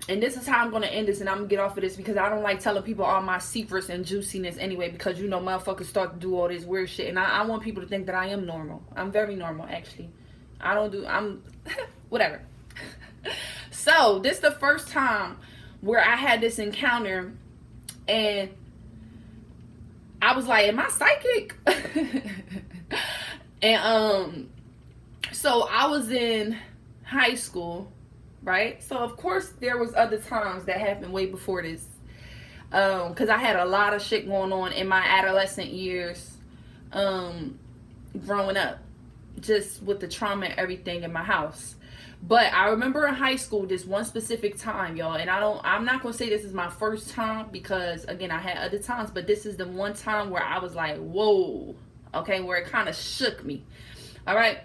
And this is how I'm going to end this, and I'm going to get off of this because I don't like telling people all my secrets and juiciness anyway, because motherfuckers start to do all this weird shit. And I want people to think that I am normal. I'm very normal, actually. I'm whatever. So this is the first time where I had this encounter, and I was like, am I psychic? And so I was in high school, right? So of course there was other times that happened way before this, because I had a lot of shit going on in my adolescent years, growing up, just with the trauma and everything in my house. But I remember in high school this one specific time, y'all, and I'm not gonna say this is my first time, because again, I had other times, but this is the one time where I was like, whoa, okay, where it kind of shook me. All right,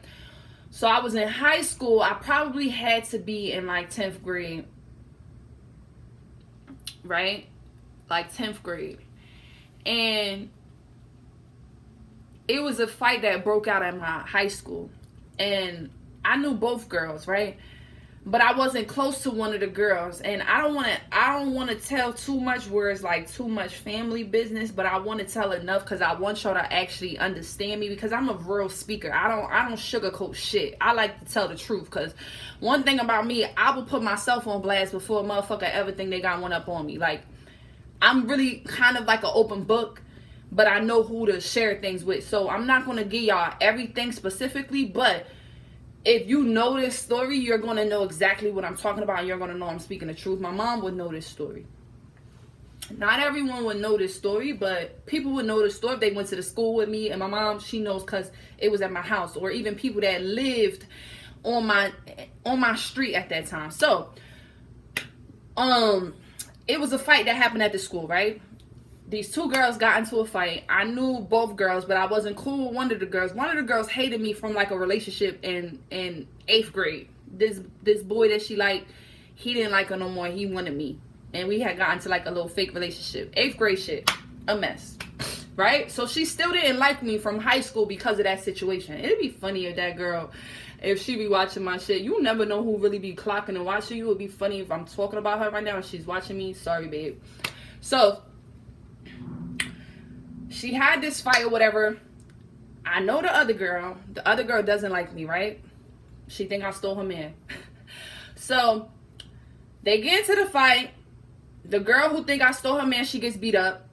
so I was in high school. I probably had to be in like 10th grade, right? Like 10th grade. And it was a fight that broke out at my high school, and I knew both girls, right? But I wasn't close to one of the girls, and I don't want to tell too much where it's like too much family business, but I want to tell enough because I want y'all to actually understand me, because I'm a real speaker. I don't sugarcoat shit. I like to tell the truth, because one thing about me, I will put myself on blast before a motherfucker ever think they got one up on me. Like, I'm really kind of like an open book. but I know who to share things with. So I'm not going to give y'all everything specifically, but if you know this story, you're going to know exactly what I'm talking about, and you're going to know I'm speaking the truth. My mom would know this story. Not everyone would know this story, but people would know this story if they went to the school with me. And my mom, she knows because it was at my house, or even people that lived on my street at that time. So it was a fight that happened at the school, right? These two girls got into a fight. I knew both girls, but I wasn't cool with one of the girls. One of the girls hated me from like a relationship in 8th grade. This boy that she liked, he didn't like her no more. He wanted me. And we had gotten to like a little fake relationship. 8th grade shit. A mess. Right? So she still didn't like me from high school because of that situation. It'd be funny if that girl, if she be watching my shit. You never know who really be clocking and watching you. It'd be funny if I'm talking about her right now and she's watching me. Sorry, babe. So she had this fight or whatever. I know the other girl. The other girl doesn't like me, right? She think I stole her man. So they get into the fight. The girl who think I stole her man, she gets beat up.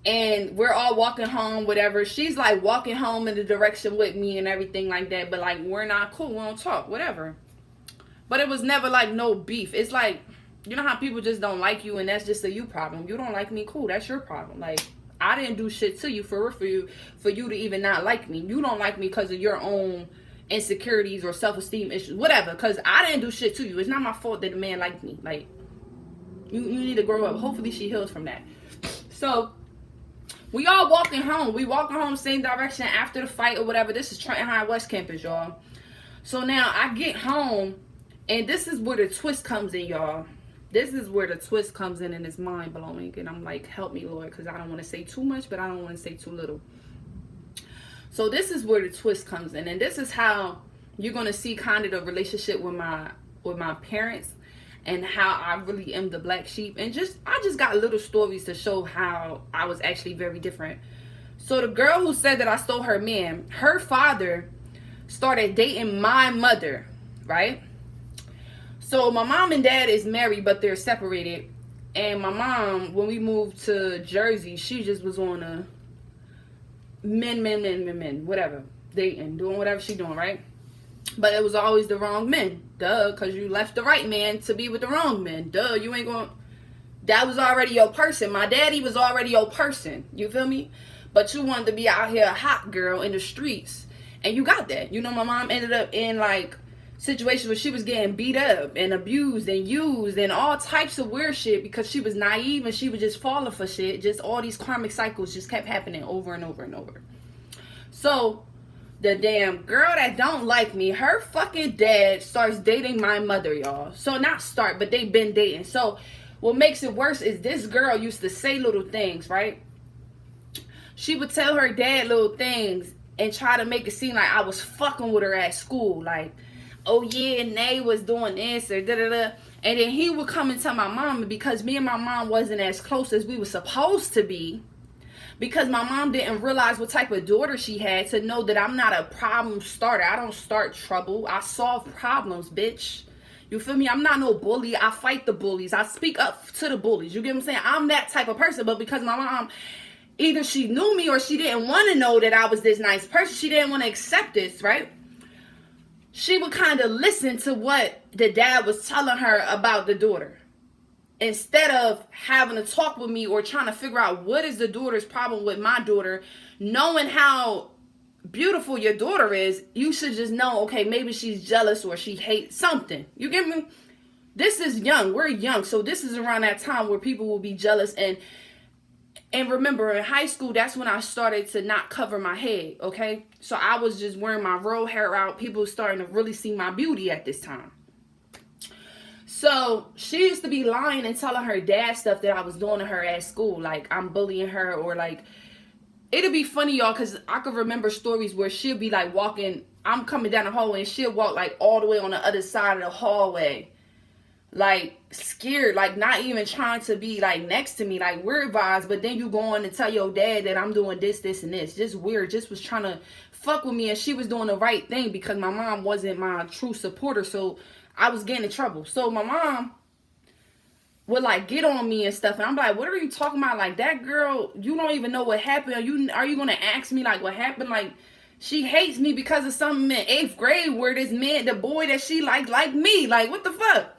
And we're all walking home, whatever. She's like walking home in the direction with me and everything like that. But like, we're not cool. We don't talk, whatever. But it was never like no beef. It's like, you know how people just don't like you and that's just a you problem. You don't like me, cool. That's your problem. Like, I didn't do shit to you for you to even not like me. You don't like me because of your own insecurities or self-esteem issues, whatever. Because I didn't do shit to you. It's not my fault that the man liked me. Like, you need to grow up. Hopefully she heals from that. So we all walking home. We walking home same direction after the fight or whatever. This is Trenton High West campus, y'all. So now I get home, and this is where the twist comes in, y'all. This is where the twist comes in, and it's mind-blowing. And I'm like, help me, Lord, because I don't want to say too much, but I don't want to say too little. So this is where the twist comes in. And this is how you're going to see kind of the relationship with my parents and how I really am the black sheep. And I just got little stories to show how I was actually very different. So the girl who said that I stole her man, her father started dating my mother, right? So my mom and dad is married, but they're separated. And my mom, when we moved to Jersey, she just was on a men, whatever. Dating, doing whatever she doing, right? But it was always the wrong men. Duh, because you left the right man to be with the wrong men. Duh, you ain't going... That was already your person. My daddy was already your person. You feel me? But you wanted to be out here a hot girl in the streets. And you got that. You know, my mom ended up in, like, situations where she was getting beat up and abused and used and all types of weird shit because she was naive and she was just falling for shit. Just all these karmic cycles just kept happening over and over and over. So the damn girl that don't like me, her fucking dad starts dating my mother, y'all. So not start, but they've been dating. So what makes it worse is this girl used to say little things, right? She would tell her dad little things and try to make it seem like I was fucking with her at school. Like, oh yeah, Nay was doing this or da-da-da. And then he would come and tell my mom, because me and my mom wasn't as close as we were supposed to be, because my mom didn't realize what type of daughter she had to know that I'm not a problem starter. I don't start trouble. I solve problems, bitch. You feel me? I'm not no bully. I fight the bullies. I speak up to the bullies. You get what I'm saying? I'm that type of person. But because my mom, either she knew me or she didn't want to know that I was this nice person, she didn't want to accept this, right? She would kind of listen to what the dad was telling her about the daughter, instead of having to talk with me or trying to figure out what is the daughter's problem with my daughter. Knowing how beautiful your daughter is, you should just know, okay, maybe she's jealous or she hates something. You get me? This is young. We're young. So this is around that time where people will be jealous. And remember, in high school, that's when I started to not cover my head, okay? So I was just wearing my real hair out. People starting to really see my beauty at this time. So she used to be lying and telling her dad stuff that I was doing to her at school. Like, I'm bullying her, or like, it'll be funny, y'all, because I could remember stories where she'll be like walking, I'm coming down the hallway and she'll walk like all the way on the other side of the hallway. Like, scared, like not even trying to be like next to me, like weird vibes. But then you go on and tell your dad that I'm doing this, and this. Just weird. Just was trying to fuck with me, and she was doing the right thing because my mom wasn't my true supporter. So I was getting in trouble. So my mom would like get on me and stuff, and I'm like, what are you talking about? Like, that girl, you don't even know what happened. Are you gonna ask me like what happened? Like, she hates me because of something in 8th grade where this man, the boy that she liked me. Like, what the fuck?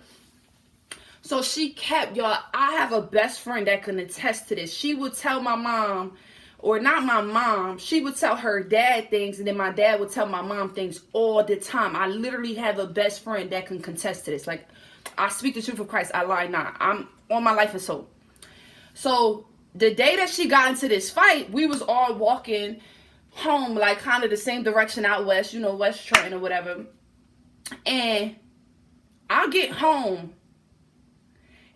So she kept, y'all, I have a best friend that can attest to this. She would tell my mom, or not my mom, she would tell her dad things, and then my dad would tell my mom things all the time. I literally have a best friend that can contest to this. Like, I speak the truth of Christ, I lie not. I'm on my life and soul. So the day that she got into this fight, we was all walking home, like kind of the same direction out west, you know, West Trenton or whatever. And I get home,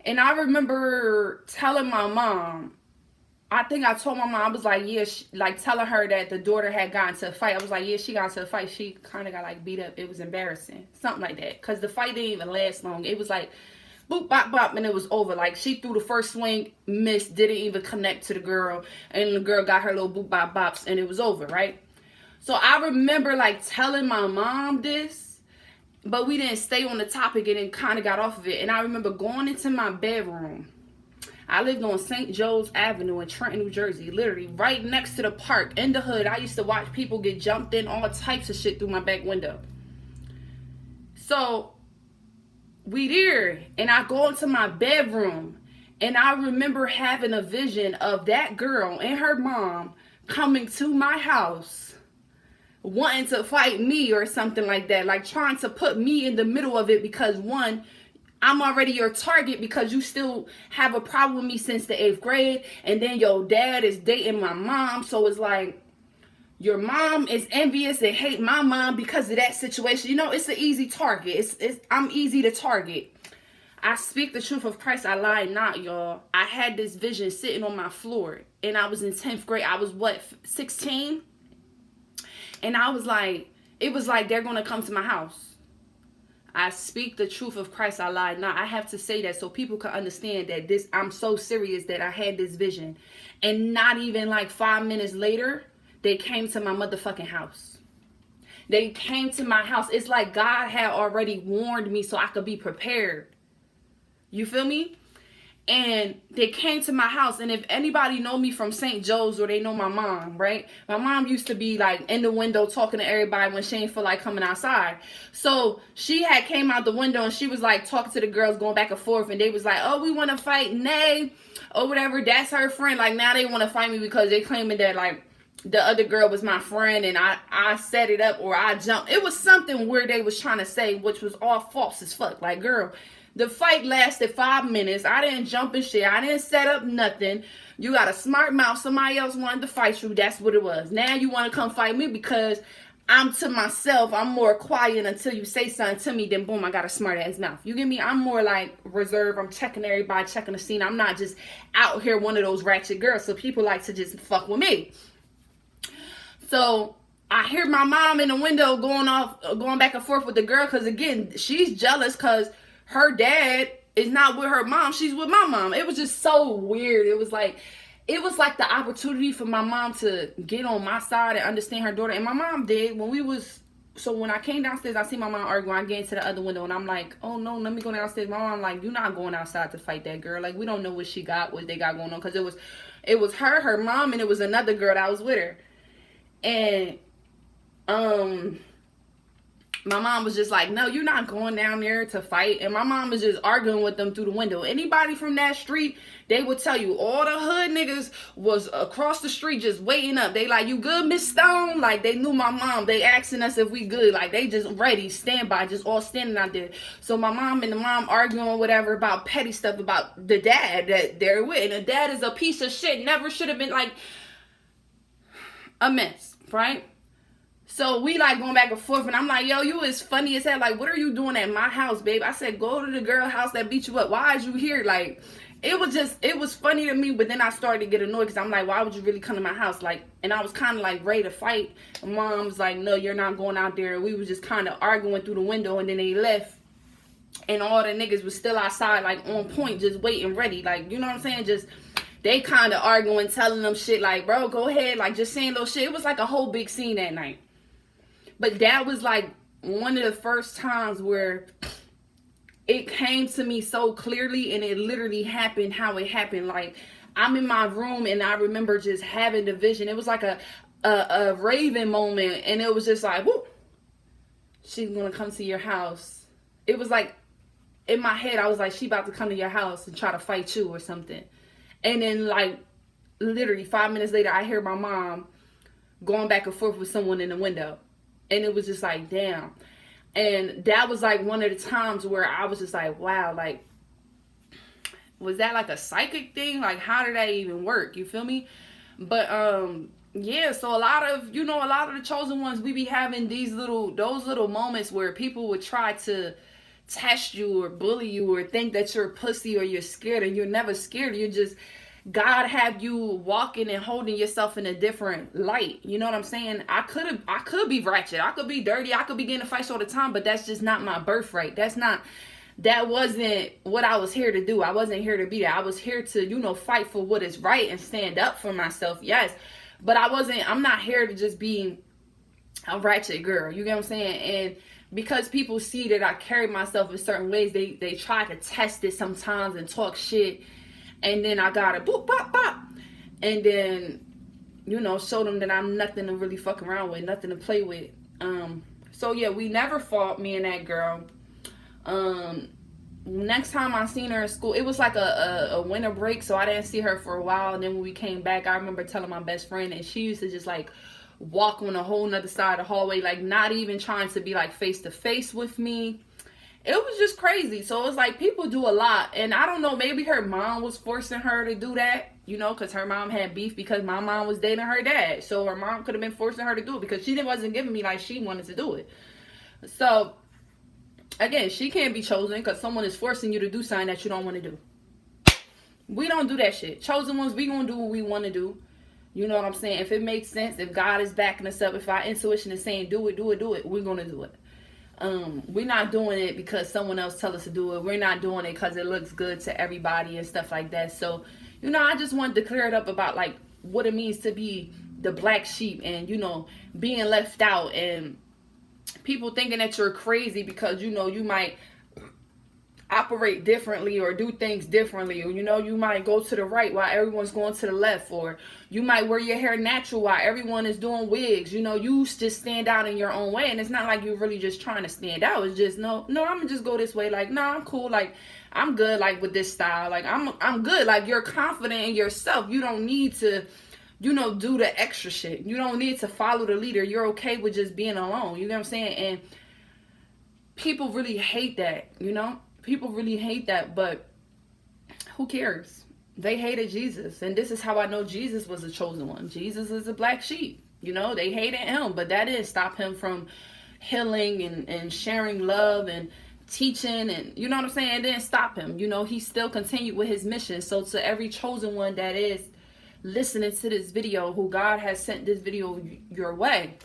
and I remember telling my mom, I think I told my mom, I was like, yeah, like telling her that the daughter had gotten to a fight. I was like, yeah, she got into a fight. She kind of got like beat up. It was embarrassing. Something like that. Because the fight didn't even last long. It was like, boop, bop, bop, and it was over. Like, she threw the first swing, missed, didn't even connect to the girl. And the girl got her little boop, bop, bops, and it was over, right? So I remember like telling my mom this, but we didn't stay on the topic and then kind of got off of it. And I remember going into my bedroom. I lived on St. Joe's Avenue in Trenton, New Jersey, literally right next to the park in the hood. I used to watch people get jumped in, all types of shit through my back window. So we there, and I go into my bedroom, and I remember having a vision of that girl and her mom coming to my house, wanting to fight me or something like that, like trying to put me in the middle of it because, one, I'm already your target because you still have a problem with me since the 8th grade. And then your dad is dating my mom. So it's like, your mom is envious and hate my mom because of that situation. You know, it's an easy target. I'm easy to target. I speak the truth of Christ. I lie not, y'all. I had this vision sitting on my floor. And I was in 10th grade. I was, 16? And I was like, it was like they're going to come to my house. I speak the truth of Christ, I lie not. I have to say that so people can understand that I'm so serious that I had this vision. And not even like 5 minutes later, they came to my motherfucking house. They came to my house. It's like God had already warned me so I could be prepared. You feel me? And they came to my house. And if anybody know me from St. Joe's, or they know my mom, right? My mom used to be like in the window talking to everybody when she didn't feel like coming outside. So she had came out the window and she was like talking to the girls, going back and forth. And they was like, oh, we want to fight Nay or whatever. That's her friend. Like, now they want to fight me because they claiming that like the other girl was my friend and I set it up or I jumped. It was something where they was trying to say, which was all false as fuck. Like, girl, the fight lasted 5 minutes. I didn't jump and shit. I didn't set up nothing. You got a smart mouth. Somebody else wanted to fight you. That's what it was. Now you want to come fight me because I'm to myself. I'm more quiet until you say something to me. Then boom, I got a smart ass mouth. You get me? I'm more like reserved. I'm checking everybody, checking the scene. I'm not just out here one of those ratchet girls. So people like to just fuck with me. So I hear my mom in the window going back and forth with the girl. Because again, she's jealous because her dad is not with her mom. She's with my mom. It was just so weird. It was like the opportunity for my mom to get on my side and understand her daughter. And my mom did when I came downstairs, I see my mom arguing. I get into the other window and I'm like, oh no, let me go downstairs. My mom like, you're not going outside to fight that girl. Like, we don't know what they got going on. Because it was her mom, and it was another girl that was with her. And my mom was just like, no, you're not going down there to fight. And my mom was just arguing with them through the window. Anybody from that street, they would tell you all the hood niggas was across the street just waiting up. They like, you good, Miss Stone? Like, they knew my mom. They asking us if we good. Like, they just ready, standby, just all standing out there. So my mom and the mom arguing or whatever about petty stuff about the dad that they're with. And the dad is a piece of shit. Never should have been like a mess, right? So we like going back and forth, and I'm like, yo, you is funny as hell. Like, what are you doing at my house, babe? I said, go to the girl house that beat you up. Why is you here? Like, it was funny to me, but then I started to get annoyed because I'm like, why would you really come to my house? Like, and I was kind of like ready to fight. And mom was like, no, you're not going out there. We was just kind of arguing through the window, and then they left. And all the niggas was still outside, like on point, just waiting, ready. Like, you know what I'm saying? Just, they kind of arguing, telling them shit like, bro, go ahead. Like, just saying little shit. It was like a whole big scene that night. But that was like one of the first times where it came to me so clearly, and it literally happened how it happened. Like, I'm in my room and I remember just having the vision. It was like a Raven moment, and it was just like, whoop, she's gonna come to your house. It was like, in my head, I was like, she about to come to your house and try to fight you or something. And then, like, literally 5 minutes later, I hear my mom going back and forth with someone in the window. And it was just like, damn. And that was like one of the times where I was just like, wow, like, was that like a psychic thing? Like, how did that even work? You feel me? But yeah, so a lot of the chosen ones, we be having those little moments where people would try to test you or bully you or think that you're a pussy or you're scared, and you're never scared. You're just, God have you walking and holding yourself in a different light. You know what I'm saying? I could be ratchet. I could be dirty. I could be getting in fights all the time, but that's just not my birthright. That wasn't what I was here to do. I wasn't here to be that. I was here to, fight for what is right and stand up for myself. Yes. But I'm not here to just be a ratchet girl. You get what I'm saying? And because people see that I carry myself in certain ways, they try to test it sometimes and talk shit. And then I gotta boop, bop, bop. And then, show them that I'm nothing to really fuck around with, nothing to play with. So yeah, we never fought, me and that girl. Next time I seen her in school, it was like a winter break, so I didn't see her for a while. And then when we came back, I remember telling my best friend, and she used to just like walk on a whole nother side of the hallway, like not even trying to be like face to face with me. It was just crazy. So it was like, people do a lot, and I don't know, maybe her mom was forcing her to do that, because her mom had beef because my mom was dating her dad. So her mom could have been forcing her to do it because she wasn't giving me like she wanted to do it. So again, she can't be chosen because someone is forcing you to do something that you don't want to do. We don't do that shit. Chosen ones, we gonna do what we want to do. You know what I'm saying? If it makes sense, if God is backing us up, if our intuition is saying do it, we're gonna do it. We're not doing it because someone else tell us to do it. We're not doing it because it looks good to everybody and stuff like that. So, I just wanted to clear it up about like what it means to be the black sheep and, being left out, and people thinking that you're crazy because, you might operate differently or do things differently, or you might go to the right while everyone's going to the left, or you might wear your hair natural while everyone is doing wigs. You just stand out in your own way, and it's not like you're really just trying to stand out. It's just no, I'm gonna just go this way. Like, no, I'm cool. Like, I'm good. Like with this style, like I'm good. Like, you're confident in yourself. You don't need to do the extra shit. You don't need to follow the leader. You're okay with just being alone. You know what I'm saying? And people really hate that, People really hate that, but who cares? They hated Jesus. And this is how I know Jesus was a chosen one. Jesus is a black sheep. They hated him, but that didn't stop him from healing and sharing love and teaching, and you know what I'm saying? It didn't stop him. He still continued with his mission. So to every chosen one that is listening to this video, who God has sent this video your way,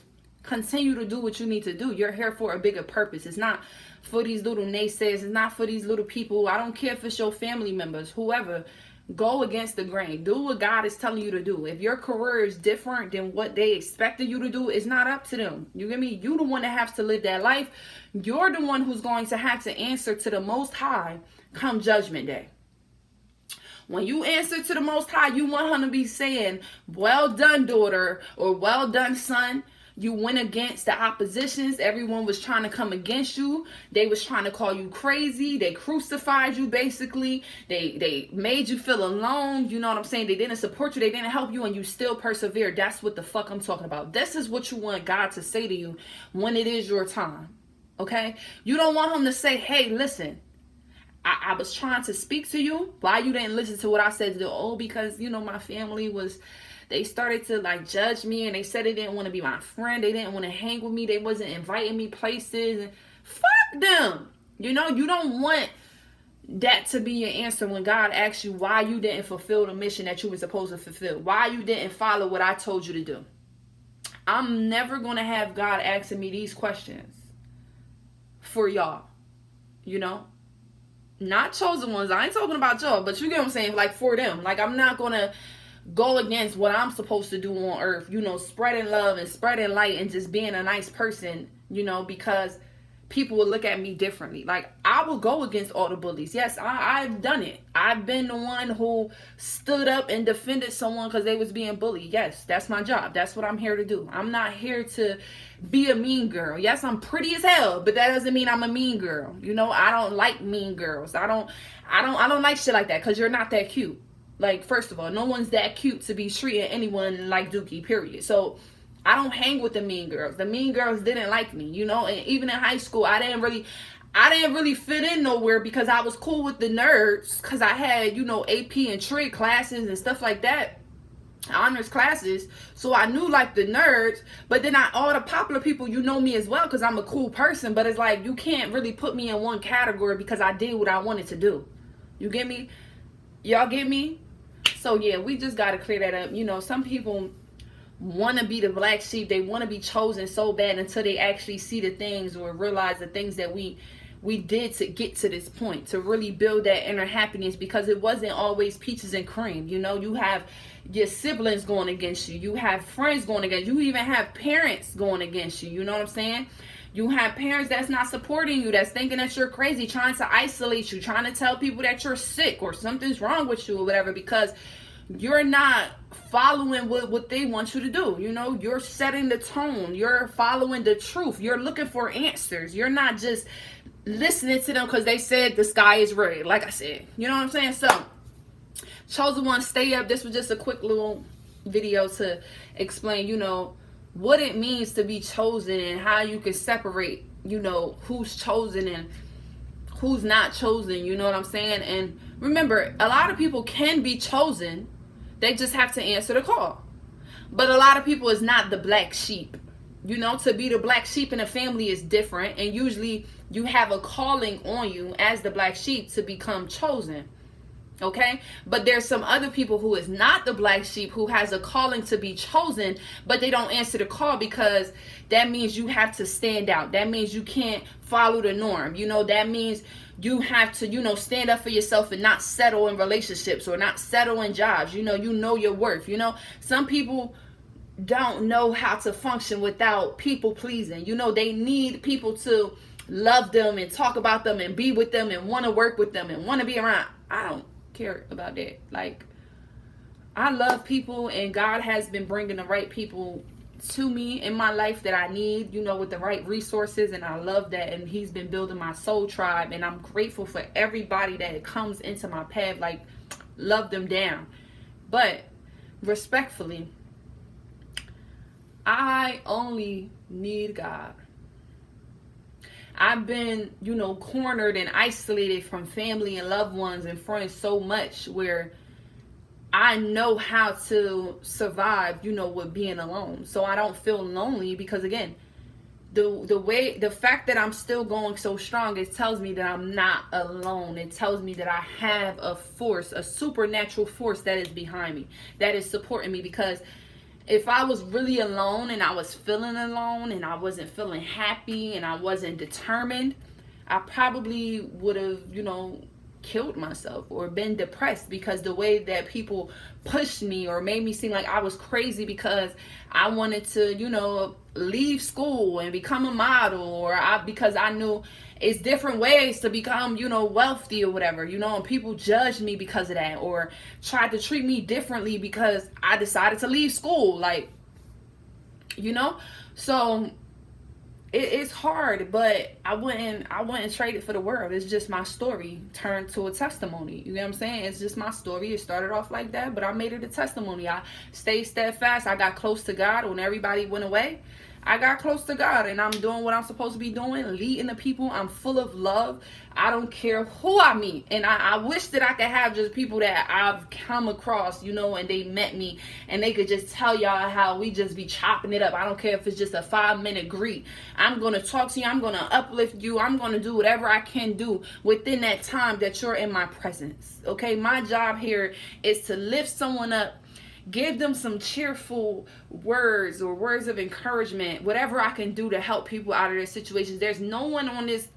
continue to do what you need to do. You're here for a bigger purpose. It's not for these little naysayers. It's not for these little people. I don't care if it's your family members, whoever. Go against the grain. Do what God is telling you to do. If your career is different than what they expected you to do, it's not up to them. You get me? You the one that has to live that life. You're the one who's going to have to answer to the Most High come Judgment Day. When you answer to the Most High, you want him to be saying, well done, daughter, or well done, son. You went against the oppositions. Everyone was trying to come against you. They was trying to call you crazy. They crucified you, basically. They made you feel alone. You know what I'm saying? They didn't support you. They didn't help you, and you still persevered. That's what the fuck I'm talking about. This is what you want God to say to you when it is your time. Okay? You don't want him to say, hey, listen, I was trying to speak to you. Why you didn't listen to what I said to do? Oh, because, my family was... They started to like judge me, and they said they didn't want to be my friend. They didn't want to hang with me. They wasn't inviting me places. And fuck them. You don't want that to be your answer when God asks you why you didn't fulfill the mission that you were supposed to fulfill. Why you didn't follow what I told you to do. I'm never going to have God asking me these questions for y'all. Not chosen ones. I ain't talking about y'all, but you get what I'm saying? Like for them. Like I'm not going to go against what I'm supposed to do on earth, spreading love and spreading light and just being a nice person, because people will look at me differently. Like, I will go against all the bullies. Yes, I've done it. I've been the one who stood up and defended someone because they was being bullied. Yes, that's my job. That's what I'm here to do. I'm not here to be a mean girl. Yes, I'm pretty as hell, but that doesn't mean I'm a mean girl. You know, I don't like mean girls. I don't like shit like that, because you're not that cute. Like, first of all, no one's that cute to be treating anyone like Dookie, period. So I don't hang with the mean girls. The mean girls didn't like me, you know. And even in high school, I didn't really fit in nowhere, because I was cool with the nerds, because I had, you know, AP and trig classes and stuff like that, honors classes. So I knew, like, the nerds. But then all the popular people, you know me as well, because I'm a cool person. But it's like, you can't really put me in one category, because I did what I wanted to do. You get me? Y'all get me? So yeah, we just got to clear that up. You know, some people want to be the black sheep. They want to be chosen so bad until they actually see the things, or realize the things that we did to get to this point, to really build that inner happiness, because it wasn't always peaches and cream. You know, you have your siblings going against you. You have friends going against you. You even have parents going against you. You know what I'm saying? You have parents that's not supporting you, that's thinking that you're crazy, trying to isolate you, trying to tell people that you're sick or something's wrong with you or whatever, because you're not following what they want you to do. You know, you're setting the tone. You're following the truth. You're looking for answers. You're not just listening to them because they said the sky is red, like I said. You know what I'm saying? So, chosen one, stay up. This was just a quick little video to explain, you know, what it means to be chosen, and how you can separate, you know, who's chosen and who's not chosen. You know what I'm saying? And remember, a lot of people can be chosen. They just have to answer the call. But a lot of people is not the black sheep. You know, to be the black sheep in a family is different. And usually you have a calling on you as the black sheep to become chosen. Okay? But there's some other people who is not the black sheep, who has a calling to be chosen, but they don't answer the call, because that means you have to stand out. That means you can't follow the norm. You know, that means you have to, you know, stand up for yourself and not settle in relationships or not settle in jobs. You know your worth. You know, some people don't know how to function without people pleasing. You know, they need people to love them and talk about them and be with them and want to work with them and want to be around. I don't care about that. Like, I love people, and God has been bringing the right people to me in my life that I need, you know, with the right resources, and I love that. And he's been building my soul tribe, and I'm grateful for everybody that comes into my path. Like, love them down. But respectfully, I only need God. I've been, you know, cornered and isolated from family and loved ones and friends so much, where I know how to survive, you know, with being alone. So I don't feel lonely, because again, the fact that I'm still going so strong, it tells me that I'm not alone. It tells me that I have a force, a supernatural force that is behind me, that is supporting me. Because if I was really alone, and I was feeling alone, and I wasn't feeling happy, and I wasn't determined, I probably would have, you know, killed myself or been depressed, because the way that people pushed me or made me seem like I was crazy because I wanted to, you know, leave school and become a model, or because I knew it's different ways to become, you know, wealthy or whatever, you know, and people judged me because of that, or tried to treat me differently because I decided to leave school, like, you know. So it's hard, but I wouldn't trade it for the world. It's just my story turned to a testimony. You know what I'm saying? It's just my story. It started off like that, but I made it a testimony. I stayed steadfast. I got close to God when everybody went away. I got close to God, and I'm doing what I'm supposed to be doing, leading the people. I'm full of love. I don't care who I meet. And I wish that I could have just people that I've come across, you know, and they met me, and they could just tell y'all how we just be chopping it up. I don't care if it's just a 5-minute greet. I'm going to talk to you. I'm going to uplift you. I'm going to do whatever I can do within that time that you're in my presence. Okay? My job here is to lift someone up, give them some cheerful words or words of encouragement, whatever I can do to help people out of their situations. There's no one on this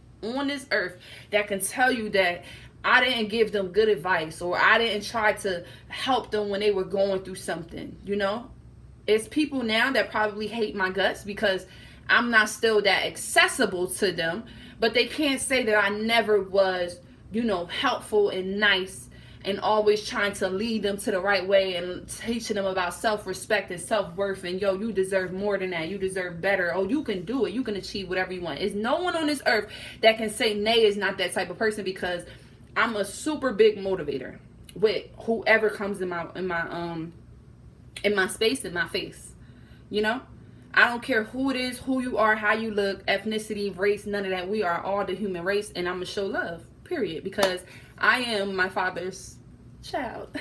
earth that can tell you that I didn't give them good advice, or I didn't try to help them when they were going through something, you know. It's people now that probably hate my guts because I'm not still that accessible to them, But they can't say that I never was, helpful and nice and always trying to lead them to the right way and teaching them about self-respect and self-worth and you deserve more than that, you deserve better, oh, you can do it, you can achieve whatever you want. There's no one on this earth that can say Nay is not that type of person, because I'm a super big motivator with whoever comes in my space, in my face. I don't care who it is, who you are, how you look, ethnicity, race, none of that. We are all the human race, and I'm gonna show love, period, because I am my father's child.